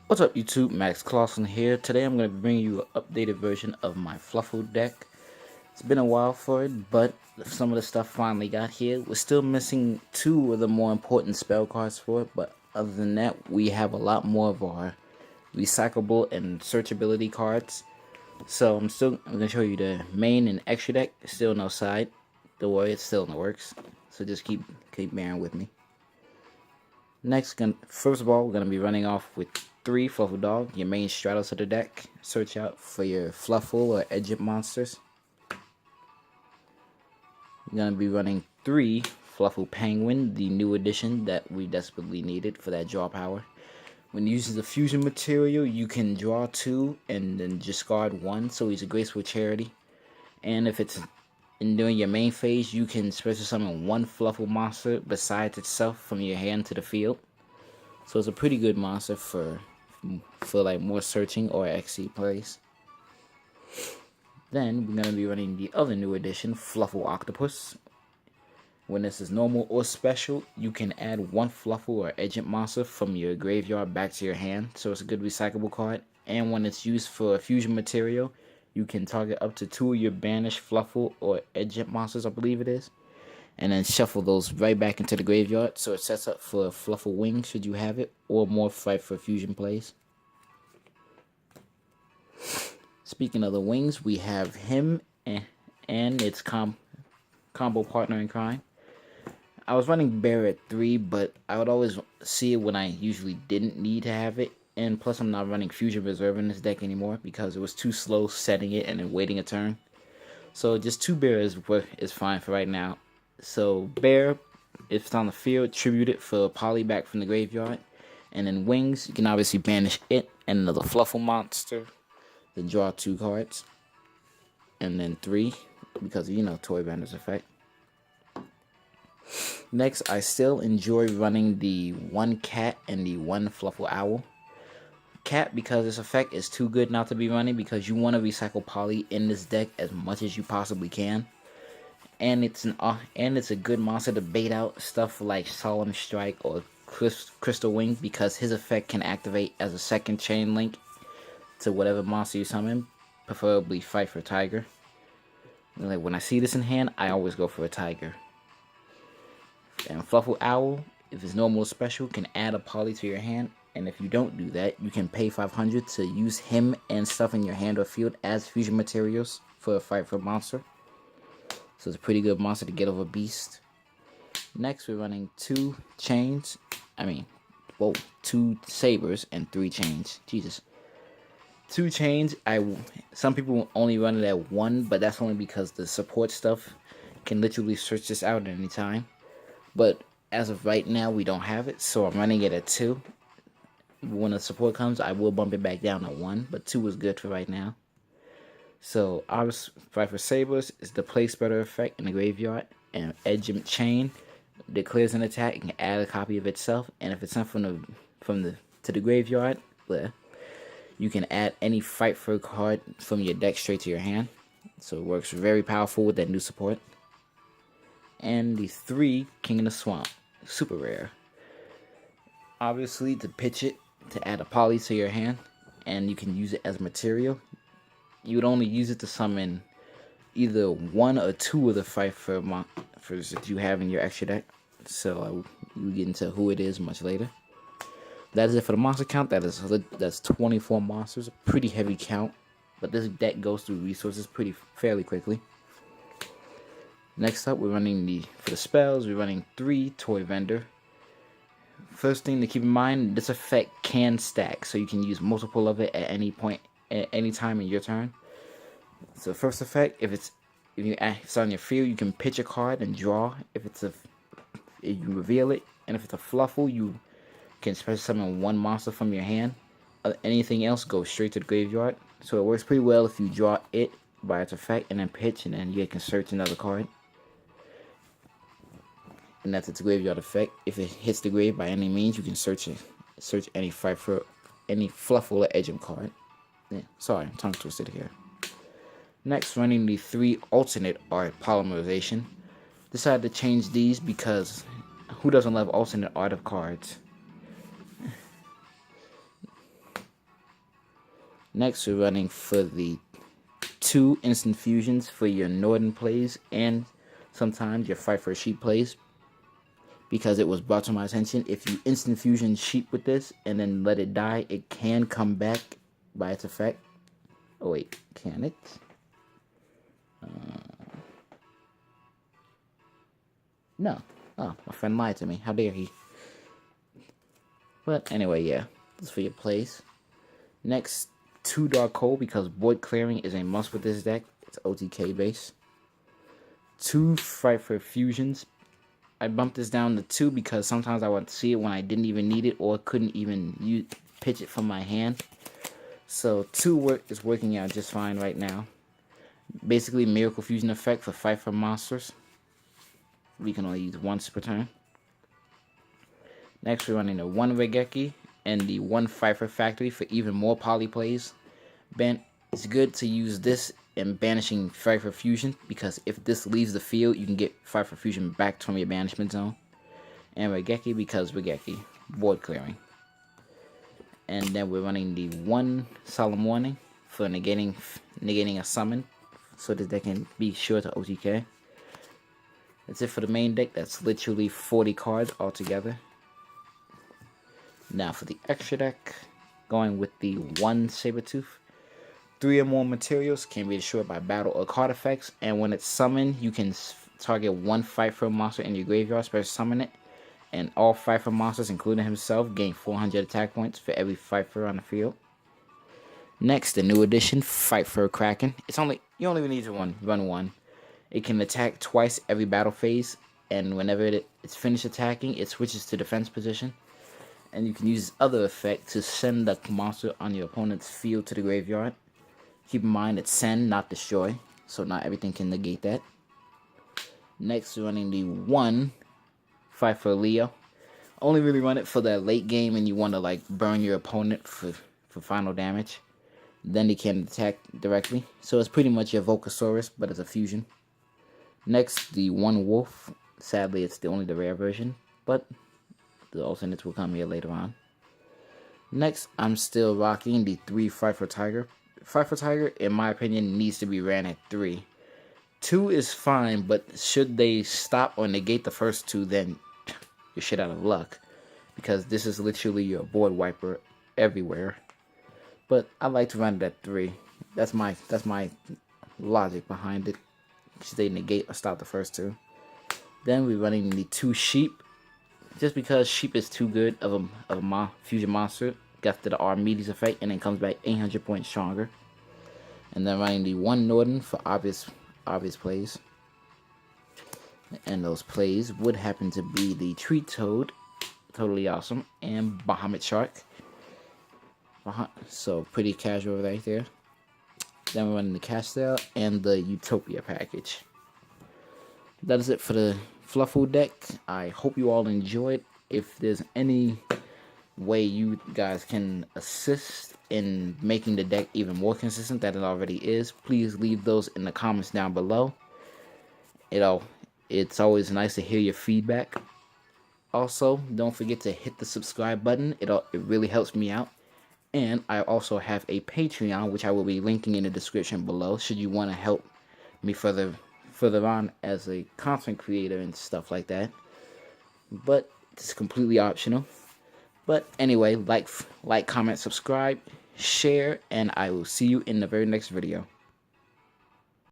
What's up YouTube, Max Clausen here. Today I'm going to bring you an updated version of my Fluffal deck. It's been a while for it, but some of the stuff finally got here. We're still missing two of the more important spell cards for it, but other than that, we have a lot more of our recyclable and searchability cards. So I'm going to show you the main and extra deck. Still no side. Don't worry, it's still in the works. So just keep bearing with me. Next, first of all, we're going to be running off with 3 Fluffal Dog, your main Stratos of the deck. Search out for your Fluffal or Egypt monsters. We're going to be running 3 Fluffal Penguin, the new addition that we desperately needed for that draw power. When using the fusion material, you can draw 2 and then discard 1, so he's a graceful charity. And if it's during your main phase, you can special summon 1 Fluffal monster besides itself from your hand to the field. So it's a pretty good monster for like more searching or XC plays. Then we're gonna be running the other new addition, Fluffal Octopus. When this is normal or special, you can add 1 Fluffal or Egypt monster from your graveyard back to your hand. So it's a good recyclable card. And when it's used for a fusion material, you can target up to 2 of your banished Fluffal or Egypt monsters, I believe it is, and then shuffle those right back into the graveyard, so it sets up for Fluffal Wing should you have it, or more Frightfur fusion plays. Speaking of the wings, we have him and its combo partner in crime. I was running Bear at 3, but I would always see it when I usually didn't need to have it. And plus, I'm not running Fusion Reserve in this deck anymore because it was too slow setting it and then waiting a turn. So just 2 Bear is fine for right now. So Bear, if it's on the field, tribute it for Poly back from the graveyard. And then Wings, you can obviously banish it and another Fluffal monster. Then draw 2 cards. And then 3, because of, Toy Bander's effect. Next, I still enjoy running the 1 Cat and the 1 Fluffal Owl. Cat, because this effect is too good not to be running, because you want to recycle Poly in this deck as much as you possibly can. And it's a good monster to bait out stuff like Solemn Strike or Crystal Wing, because his effect can activate as a second chain link to whatever monster you summon, preferably Frightfur Tiger. Like when I see this in hand, I always go for a Tiger. And Fluffal Owl, if it's normal or special, can add a Poly to your hand. And if you don't do that, you can pay 500 to use him and stuff in your hand or field as fusion materials for a Frightfur monster. So it's a pretty good monster to get over Beast. Next, we're running 2 chains. 2 sabers and 3 chains. Jesus. 2 chains. Some people only run it at 1, but that's only because the support stuff can literally search this out at any time. But as of right now, we don't have it, so I'm running it at 2. When the support comes, I will bump it back down to 1, but 2 is good for right now. So our Frightfur Sabers is the play spreader effect in the graveyard, and Egypt Chain declares an attack and can add a copy of itself. And if it's sent to the graveyard, you can add any Frightfur card from your deck straight to your hand. So it works very powerful with that new support. And the 3 King of the Swamp, super rare. Obviously, to pitch it to add a Poly to your hand, and you can use it as material. You would only use it to summon either 1 or 2 of the Frightfur monsters that you have in your extra deck. So we'll get into who it is much later. That is it for the monster count. That's 24 monsters, a pretty heavy count. But this deck goes through resources fairly quickly. Next up, we're running for the spells. We're running 3 Toy Vendor. First thing to keep in mind, this effect can stack, so you can use multiple of it at any point, at any time in your turn. So first effect, if it's on your field, you can pitch a card and draw. If you reveal it, and if it's a Fluffal, you can special summon 1 monster from your hand. Anything else goes straight to the graveyard. So it works pretty well if you draw it by its effect and then pitch, and then you can search another card. And that's its graveyard effect. If it hits the grave by any means, you can search any Fluffal or Egypt card. Yeah, sorry, tongue twisted here. Next, running the 3 alternate art polymerization. Decided to change these because who doesn't love alternate art of cards? Next, we're running for the 2 instant fusions for your Northern plays and sometimes your Frightfur sheep plays. Because it was brought to my attention, if you instant fusion sheep with this and then let it die, it can come back by its effect. Oh wait, can it? No. Oh, my friend lied to me. How dare he? But anyway, yeah. This is for your plays. Next, 2 Dark Hole, because board clearing is a must with this deck. It's OTK base. 2 Frightfur fusions. I bumped this down to 2 because sometimes I would see it when I didn't even need it or couldn't even pitch it from my hand. So 2 is working out just fine right now. Basically, Miracle Fusion effect for Frightfur monsters. We can only use once per turn. Next, we're running the 1 Regeki and the 1 Frightfur Factory for even more poly plays. It's good to use this in banishing Frightfur Fusion, because if this leaves the field, you can get Frightfur Fusion back from your banishment zone. And Regeki because Regeki, board clearing. And then we're running the 1 Solemn Warning for negating a summon, so that they can be sure to OTK. That's it for the main deck. That's literally 40 cards altogether. Now for the extra deck, going with the 1 Sabertooth. 3 or more materials can be destroyed by battle or card effects, and when it's summoned, you can target 1 Frightfur monster in your graveyard, special summon it, and all Frightfur monsters, including himself, gain 400 attack points for every Frightfur on the field. Next, the new addition, Frightfur Kraken. You only need to run 1. It can attack twice every battle phase, and whenever it's finished attacking, it switches to defense position. And you can use this other effect to send the monster on your opponent's field to the graveyard. Keep in mind it's send, not destroy, so not everything can negate that. Next, we're running the 1 Frightfur Leo. Only really run it for that late game and you want to like burn your opponent for final damage. Then they can attack directly. So it's pretty much your Volcasaurus, but it's a fusion. Next, the 1 Wolf. Sadly, it's only the rare version, but the alternates will come here later on. Next, I'm still rocking the 3 Frightfur Tiger. Frightfur Tiger, in my opinion, needs to be ran at 3. 2 is fine, but should they stop or negate the first 2, then you're shit out of luck. Because this is literally your board wiper everywhere. But I like to run it at 3. That's my logic behind it. Should they negate or stop the first 2? Then we're running the 2 Sheep. Just because Sheep is too good of a fusion monster. Got to the Archimedes effect and then comes back 800 points stronger. And then running the 1 Northern for obvious plays. And those plays would happen to be the Tree Toad, totally awesome, and Bahamut Shark. So pretty casual right there. Then we're running the Castell and the Utopia package. That is it for the Fluffal deck. I hope you all enjoyed. If there's any way you guys can assist in making the deck even more consistent than it already is, please leave those in the comments down below. It's always nice to hear your feedback. Also, don't forget to hit the subscribe button. It really helps me out. And I also have a Patreon, which I will be linking in the description below, should you want to help me further on as a content creator and stuff like that. But it's completely optional. But anyway, like, comment, subscribe, share, and I will see you in the very next video.